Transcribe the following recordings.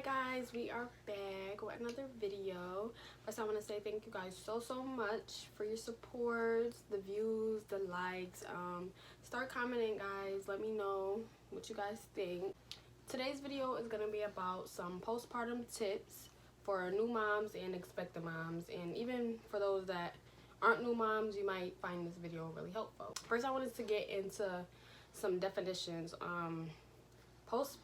Hi guys, we are back with another video. First I want to say thank you guys so much for your support, the views, the likes. Start commenting guys, let me know what you guys think. Today's video is going to be about some postpartum tips for new moms and expectant moms, and even for those that aren't new moms, you might find this video really helpful. First I wanted to get into some definitions.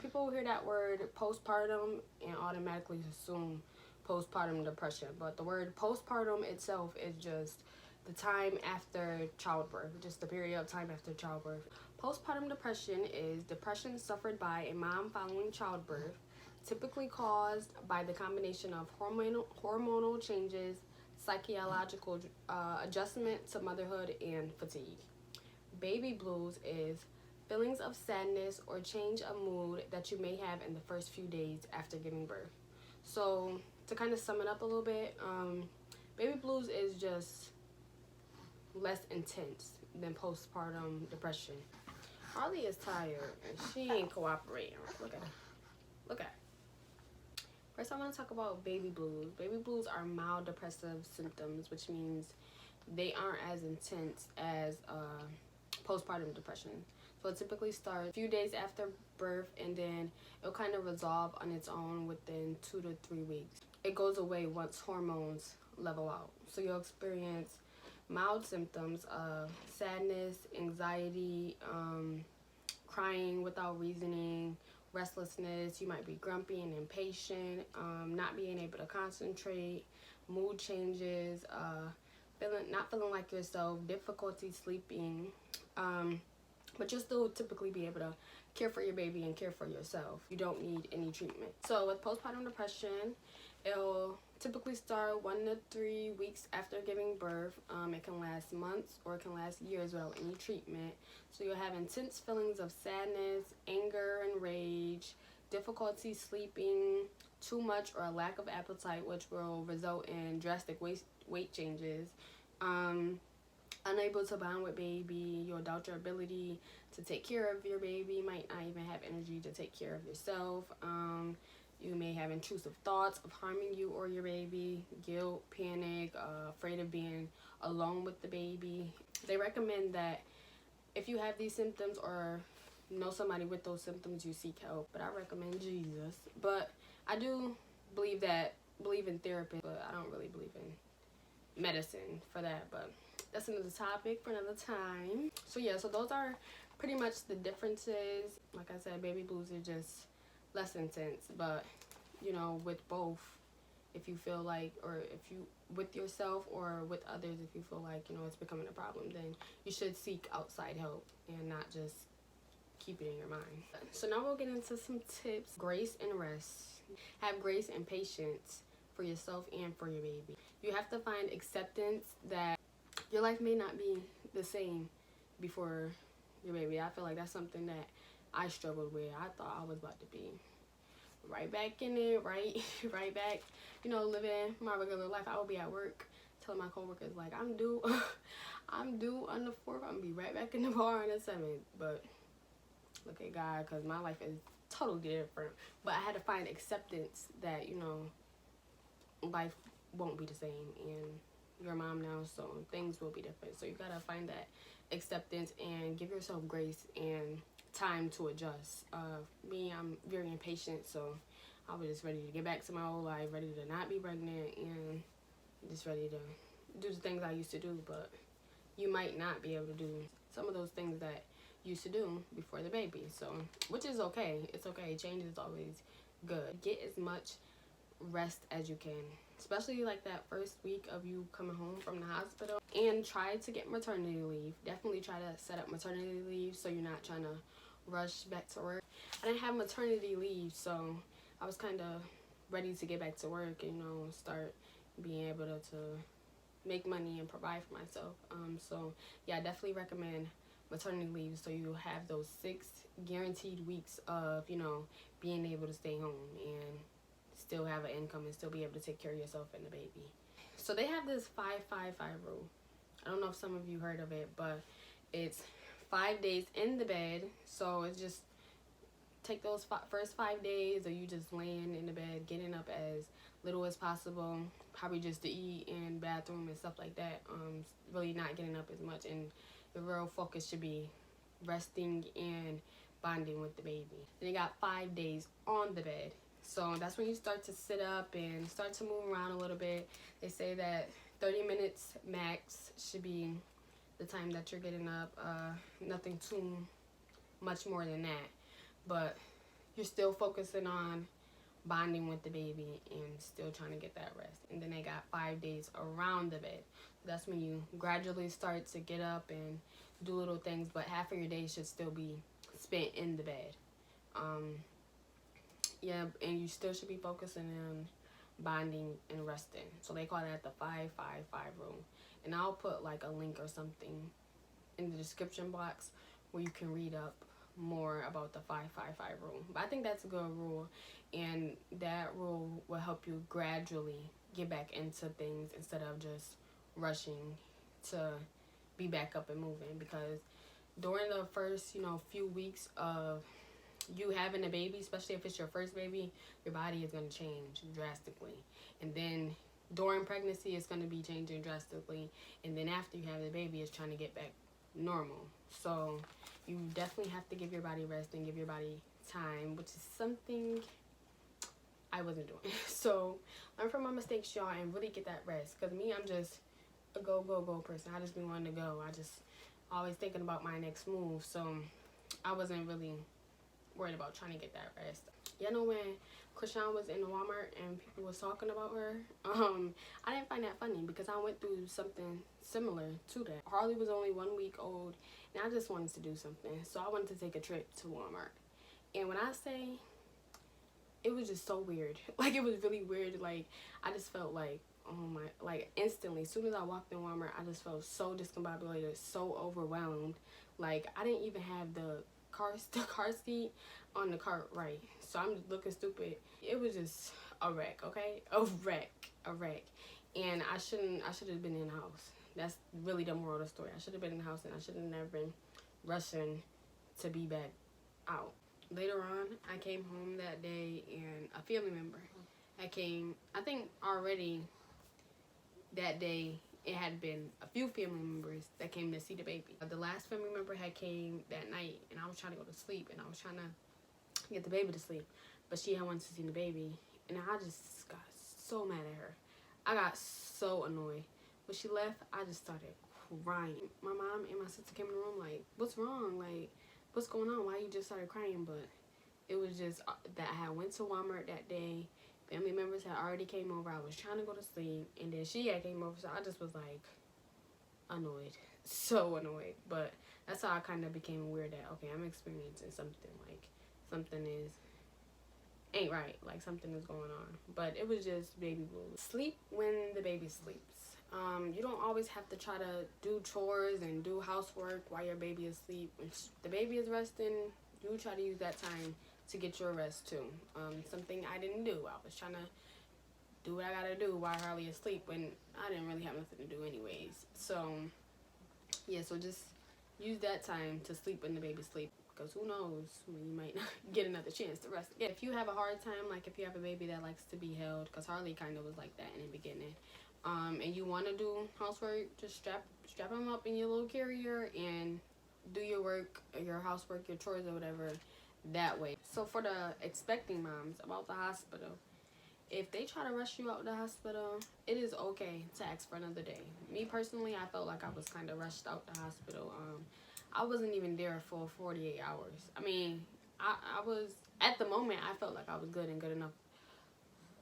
People hear that word postpartum and automatically assume postpartum depression, but the word postpartum itself is just the time after childbirth, just the period of time after childbirth. Postpartum depression is depression suffered by a mom following childbirth, typically caused by the combination of hormonal changes, psychological adjustment to motherhood, and fatigue. Baby blues is feelings of sadness or change of mood that you may have in the first few days after giving birth. So to kind of sum it up a little bit, baby blues is just less intense than postpartum depression. Harley is tired and she ain't cooperating. Look at her. Look at her. First I want to talk about baby blues. Baby blues are mild depressive symptoms, which means they aren't as intense as postpartum depression. So it typically starts a few days after birth, and then it'll kind of resolve on its own within 2 to 3 weeks. It goes away once hormones level out. So you'll experience mild symptoms of sadness, anxiety, crying without reasoning, restlessness. You might be grumpy and impatient, not being able to concentrate, mood changes, not feeling like yourself, difficulty sleeping. But you'll still typically be able to care for your baby and care for yourself. You don't need any treatment. So with postpartum depression, it'll typically start 1 to 3 weeks after giving birth. It can last months or it can last years without any treatment. So you'll have intense feelings of sadness, anger and rage, difficulty sleeping, too much or a lack of appetite, which will result in drastic weight changes. Unable to bond with baby, you'll doubt your ability to take care of your baby, you might not even have energy to take care of yourself. You may have intrusive thoughts of harming you or your baby, guilt, panic, afraid of being alone with the baby. They recommend that if you have these symptoms or know somebody with those symptoms, you seek help. But I recommend Jesus. But I do believe in therapy, but I don't really believe in medicine for that. But that's another topic for another time. So yeah, so those are pretty much the differences. Like I said, baby blues are just less intense, but you know, with both, if you feel like, or if you with yourself or with others, if you feel like, you know, it's becoming a problem, then you should seek outside help and not just keep it in your mind. So now we'll get into some tips. Grace and rest. Have grace and patience for yourself and for your baby. You have to find acceptance that your life may not be the same before your baby. I feel like that's something that I struggled with. I thought I was about to be right back in it, right back, you know, living my regular life. I would be at work telling my coworkers like, I'm due on the 4th. I'm gonna be right back in the bar on the 7th. But look at God, because my life is totally different. But I had to find acceptance that, you know, life won't be the same, and you're a mom now, so things will be different. So you gotta find that acceptance and give yourself grace and time to adjust. Me, I'm very impatient, so I was just ready to get back to my old life, ready to not be pregnant, and just ready to do the things I used to do. But you might not be able to do some of those things that you used to do before the baby, so which is okay. It's okay. Change is always good. Get as much rest as you can, especially like that first week of you coming home from the hospital, and try to get maternity leave. Definitely try to set up maternity leave so you're not trying to rush back to work. I didn't have maternity leave, so I was kind of ready to get back to work and, you know, start being able to make money and provide for myself. So yeah, I definitely recommend maternity leave so you have those 6 guaranteed weeks of, you know, being able to stay home and still have an income and still be able to take care of yourself and the baby. So they have this 5-5-5 rule. I don't know if some of you heard of it, but it's 5 days in the bed. So it's just take those first 5 days, or you just laying in the bed, getting up as little as possible, probably just to eat and bathroom and stuff like that. Really not getting up as much, and the real focus should be resting and bonding with the baby. Then you got 5 days on the bed. So that's when you start to sit up and start to move around a little bit. They say that 30 minutes max should be the time that you're getting up. Nothing too much more than that. But you're still focusing on bonding with the baby and still trying to get that rest. And then they got 5 days around the bed. That's when you gradually start to get up and do little things, but half of your day should still be spent in the bed. Yeah, and you still should be focusing on bonding and resting. So they call that the 5-5-5 rule. And I'll put like a link or something in the description box where you can read up more about the 5-5-5 rule. But I think that's a good rule, and that rule will help you gradually get back into things instead of just rushing to be back up and moving. Because during the first, few weeks of you having a baby, especially if it's your first baby, your body is going to change drastically. And then during pregnancy, it's going to be changing drastically. And then after you have the baby, it's trying to get back normal. So you definitely have to give your body rest and give your body time, which is something I wasn't doing. So learn from my mistakes, y'all, and really get that rest. Because me, I'm just a go person. I just be wanting to go. I just always thinking about my next move. So I wasn't really worried about trying to get that rest. When Krishan was in the Walmart and people was talking about her, I didn't find that funny because I went through something similar to that. Harley was only 1 week old, and I just wanted to do something. So I wanted to take a trip to Walmart. And when I say, it was just so weird. Like, it was really weird. Like, I just felt like, instantly, as soon as I walked in Walmart, I just felt so discombobulated, so overwhelmed. Like, I didn't even have the car seat on the cart right, so I'm just looking stupid. It was just a wreck, okay? A wreck. And I should have been in the house. That's really the moral of the story. I should have been in the house, and I should have never been rushing to be back out. Later on, I came home that day, and a family member came. I think already that day it had been a few family members that came to see the baby. The last family member had came that night, and I was trying to go to sleep, and I was trying to get the baby to sleep, but she had wanted to see the baby, and I just got so mad at her. I got so annoyed. When she left, I just started crying. My mom and my sister came in the room like, what's wrong? Like, what's going on? Why you just started crying? But it was just that I had went to Walmart that day. Family members had already came over. I was trying to go to sleep, and then she had came over, so I just was like annoyed, so annoyed. But that's how I kind of became aware that, okay, I'm experiencing something, like something ain't right, like something is going on. But it was just baby blues. Sleep when the baby sleeps. You don't always have to try to do chores and do housework while your baby is asleep. When the baby is resting, you try to use that time to get your rest too. Something I didn't do. I was trying to do what I gotta do while Harley is asleep when I didn't really have nothing to do anyways. So yeah, so just use that time to sleep when the baby sleep, because who knows when you might not get another chance to rest again. If you have a hard time, like if you have a baby that likes to be held, because Harley kind of was like that in the beginning, and you want to do housework, just strap him up in your little carrier and do your work, your housework, your chores or whatever that way. So for the expecting moms about the hospital, if they try to rush you out the hospital, it is okay to ask for another day. Me personally, I felt like I was kind of rushed out the hospital. I wasn't even there for 48 hours. I mean, I was, at the moment, I felt like I was good and good enough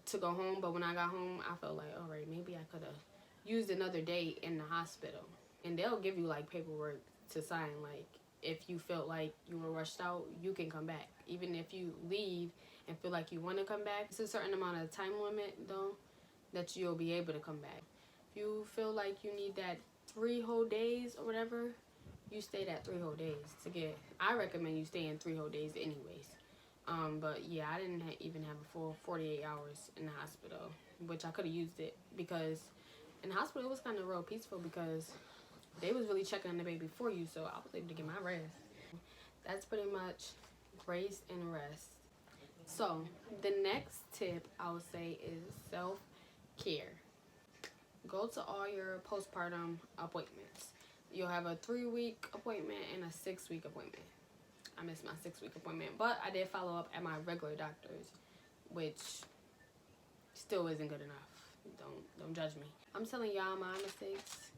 to go home. But when I got home, I felt like, all right, maybe I could have used another day in the hospital. And they'll give you like paperwork to sign, like if you felt like you were rushed out, you can come back. Even if you leave and feel like you want to come back, it's a certain amount of time limit though that you'll be able to come back. If you feel like you need that 3 whole days or whatever, you stay that 3 whole days to get. I recommend you stay in 3 whole days anyways. But yeah, I didn't even have a full 48 hours in the hospital, which I could have used it, because in the hospital it was kind of real peaceful because they was really checking on the baby for you, so I was able to get my rest. That's pretty much grace and rest. So the next tip I would say is self-care. Go to all your postpartum appointments. You'll have a 3-week appointment and a 6-week appointment. I missed my 6-week appointment, but I did follow up at my regular doctor's, which still isn't good enough. Don't judge me. I'm telling y'all my mistakes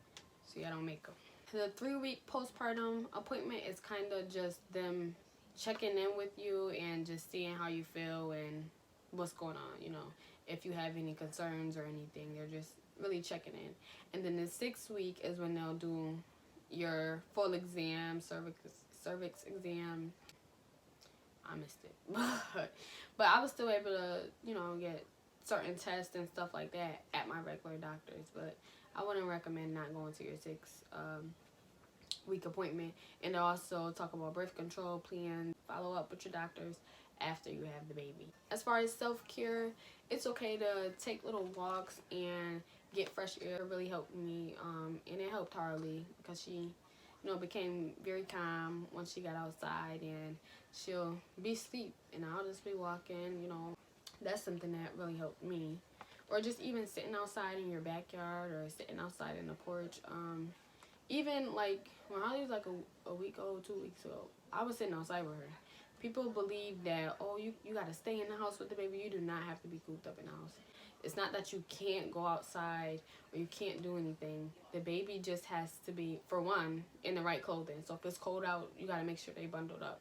so y'all don't make them. The 3-week postpartum appointment is kind of just them checking in with you and just seeing how you feel and what's going on, you know. If you have any concerns or anything, they're just really checking in. And then the 6th week is when they'll do your full exam, cervix exam. I missed it. But I was still able to, you know, get certain tests and stuff like that at my regular doctor's. But I wouldn't recommend not going to your 6-week appointment. And also talk about birth control plans. Follow up with your doctors after you have the baby. As far as self-care, it's okay to take little walks and get fresh air. It really helped me, and it helped Harley because she, you know, became very calm once she got outside, and she'll be asleep and I'll just be walking, you know. That's something that really helped me. Or just even sitting outside in your backyard or sitting outside in the porch. Even like when Holly was like a week old, 2 weeks ago, I was sitting outside with her. People believe that, oh, you got to stay in the house with the baby. You do not have to be cooped up in the house. It's not that you can't go outside or you can't do anything. The baby just has to be, for one, in the right clothing. So if it's cold out, you got to make sure they bundled up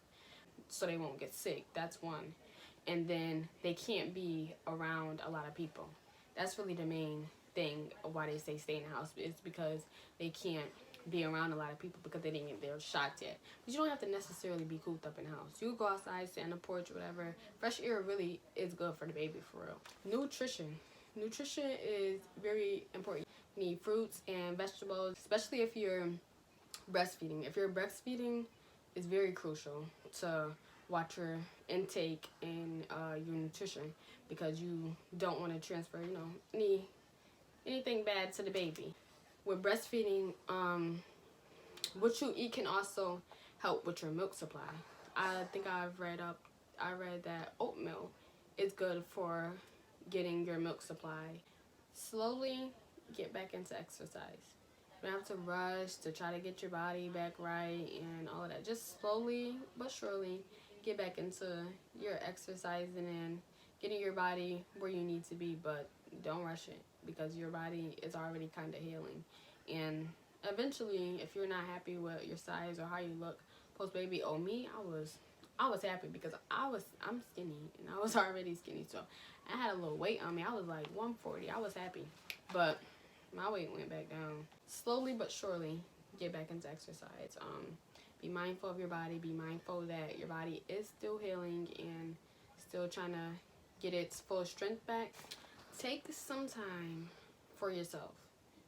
so they won't get sick. That's one. And then they can't be around a lot of people. That's really the main thing of why they say stay in the house. It's because they can't be around a lot of people because they didn't get their shots yet. But you don't have to necessarily be cooped up in the house. You go outside, sit on the porch, whatever. Fresh air really is good for the baby, for real. Nutrition. Nutrition is very important. You need fruits and vegetables, especially if you're breastfeeding. If you're breastfeeding, it's very crucial to watch your intake and your nutrition, because you don't want to transfer, you know, anything bad to the baby. With breastfeeding, what you eat can also help with your milk supply. I think I read that oatmeal is good for getting your milk supply. Slowly get back into exercise. You don't have to rush to try to get your body back right and all of that. Just slowly but surely get back into your exercising and getting your body where you need to be, but don't rush it because your body is already kind of healing. And eventually, if you're not happy with your size or how you look post baby, me, I was happy because I'm skinny and I was already skinny, so I had a little weight on me. I was like 140. I was happy, but my weight went back down. Slowly but surely get back into exercise. Be mindful of your body. Be mindful that your body is still healing and still trying to get its full strength back. Take some time for yourself.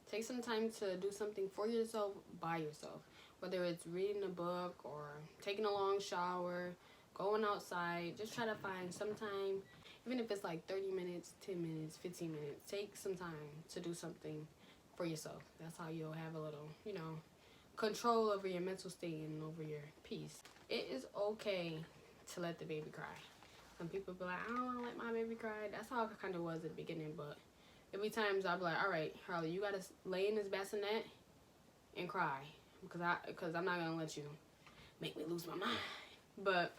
Take some time to do something for yourself by yourself. Whether it's reading a book or taking a long shower, going outside. Just try to find some time, even if it's like 30 minutes, 10 minutes, 15 minutes. Take some time to do something for yourself. That's how you'll have a little, you know, control over your mental state and over your peace. It is okay to let the baby cry. Some people be like, I don't want to let my baby cry. That's how it kind of was at the beginning, but every time I'll be like, all right, Harley, you got to lay in this bassinet and cry because I'm not going to let you make me lose my mind. But,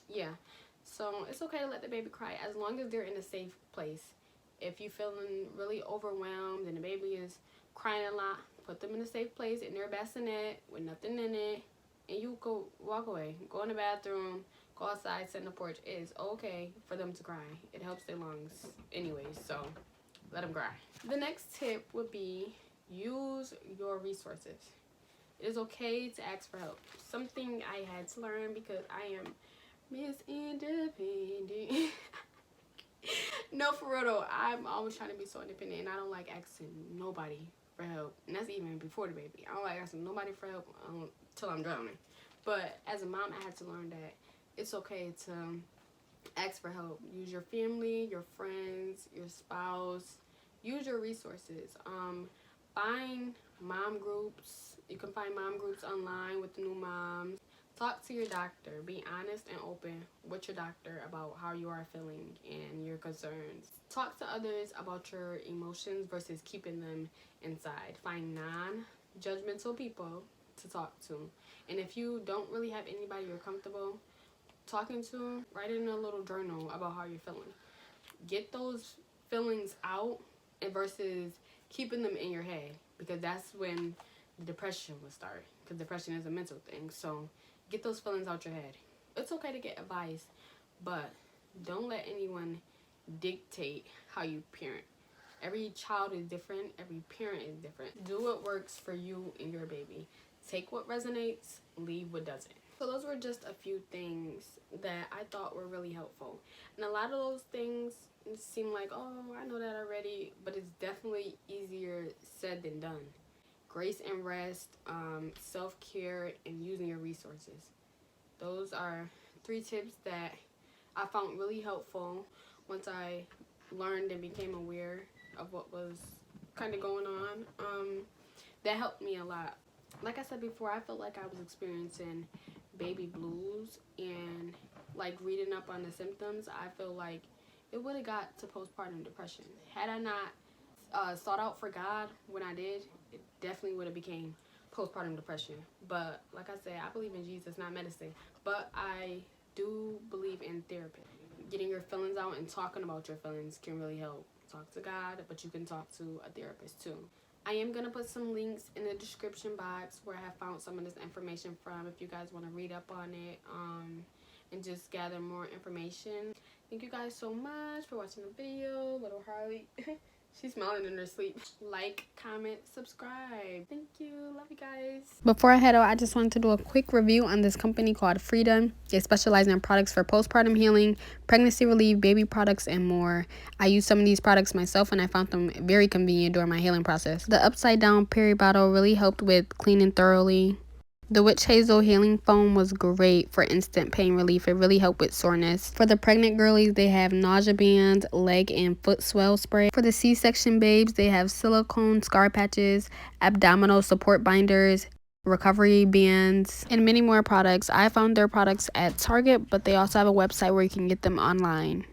yeah, so it's okay to let the baby cry as long as they're in a safe place. If you're feeling really overwhelmed and the baby is crying a lot, put them in a safe place in their bassinet with nothing in it, and you go walk away. Go in the bathroom, go outside, sit on the porch. It is okay for them to cry. It helps their lungs anyways, so let them cry. The next tip would be use your resources. It is okay to ask for help. Something I had to learn because I am Miss Independent. No, for real though, I'm always trying to be so independent, and I don't like asking nobody for help. And that's even before the baby. I don't like asking nobody for help until I'm drowning. But as a mom, I had to learn that it's okay to ask for help. Use your family, your friends, your spouse. Use your resources. Find mom groups. You can find mom groups online with the new moms. Talk to your doctor. Be honest and open with your doctor about how you are feeling and your concerns. Talk to others about your emotions versus keeping them inside. Find non-judgmental people to talk to. And if you don't really have anybody you're comfortable talking to, write in a little journal about how you're feeling. Get those feelings out and versus keeping them in your head, because that's when the depression will start, because depression is a mental thing. So get those feelings out your head. It's okay to get advice, but don't let anyone dictate how you parent. Every child is different. Every parent is different. Do what works for you and your baby. Take what resonates, leave what doesn't. So those were just a few things that I thought were really helpful. And a lot of those things seem like, oh, I know that already, but it's definitely easier said than done. Grace and rest, self-care, and using your resources. Those are 3 tips that I found really helpful once I learned and became aware of what was kind of going on. That helped me a lot. Like I said before, I felt like I was experiencing baby blues, and like reading up on the symptoms, I feel like it would have got to postpartum depression. Had I not sought out for God when I did, it definitely would have became postpartum depression. But like I said, I believe in Jesus, not medicine. But I do believe in therapy. Getting your feelings out and talking about your feelings can really help. Talk to God, but you can talk to a therapist too. I am going to put some links in the description box where I have found some of this information from, if you guys want to read up on it and just gather more information. Thank you guys so much for watching the video. Little Harley, she's smiling in her sleep. Like, comment, subscribe. Thank you. Love you guys. Before I head out, I just wanted to do a quick review on this company called Frida. They specialize in products for postpartum healing, pregnancy relief, baby products, and more. I use some of these products myself, and I found them very convenient during my healing process. The upside down period bottle really helped with cleaning thoroughly. The witch hazel healing foam was great for instant pain relief. It really helped with soreness. For the pregnant girlies, they have nausea bands, leg and foot swell spray. For the C-section babes, they have silicone scar patches, abdominal support binders, recovery bands, and many more products. I found their products at Target, but they also have a website where you can get them online.